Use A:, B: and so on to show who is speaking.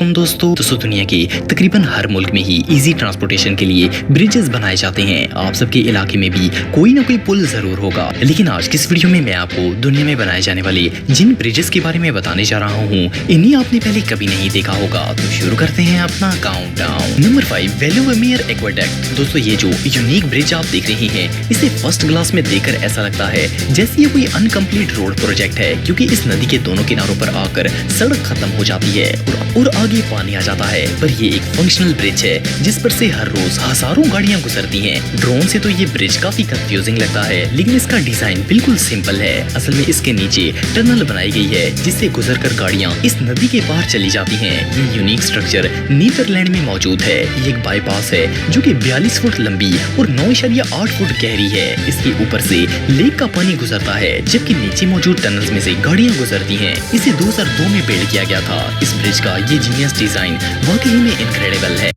A: वालेकुम दोस्तों दुनिया के तकरीबन हर मुल्क में ही इजी ट्रांसपोर्टेशन के लिए ब्रिजेस बनाए जाते हैं। आप सबके इलाके में भी कोई ना कोई पुल जरूर होगा, लेकिन आज की इस वीडियो में मैं आपको दुनिया में बनाए जाने वाले जिन ब्रिजेस के बारे में बताने जा रहा हूँ इन्हें आपने पहले कभी नहीं देखा होगा। तो शुरू करते हैं अपना काउंटडाउन। Number 5, वेलोवेमेयर aqueduct. दोस्तों ये जो यूनिक ब्रिज आप देख रहे हैं इसे फर्स्ट ग्लास में देखकर ऐसा लगता है जैसे ये कोई अनकम्प्लीट रोड प्रोजेक्ट है, क्योंकि इस नदी के दोनों किनारों पर आकर सड़क खत्म हो जाती है और आगे पानी आ जाता है। पर ये एक फंक्शनल ब्रिज है जिस पर से हर रोज हजारों गाड़ियां गुजरती हैं। ड्रोन से तो ये ब्रिज काफी कंफ्यूजिंग लगता है, लेकिन इसका डिजाइन बिल्कुल सिंपल है। असल में इसके नीचे टनल बनाई गई है जिससे गुजरकर गाड़ियां इस नदी के पार चली जाती हैं। ये यूनिक स्ट्रक्चर नीदरलैंड में मौजूद है। ये एक बाईपास है जो कि 42 फुट लंबी और 9.8 फुट गहरी है। इसके ऊपर से लेक का पानी गुजरता है, जबकि नीचे मौजूद टनल्स में से गाड़ियां गुजरती हैं। इसे 2002 में बिल्ड किया गया था। इस ब्रिज का ये जीनियस डिजाइन वाकई में इनक्रेडिबल है।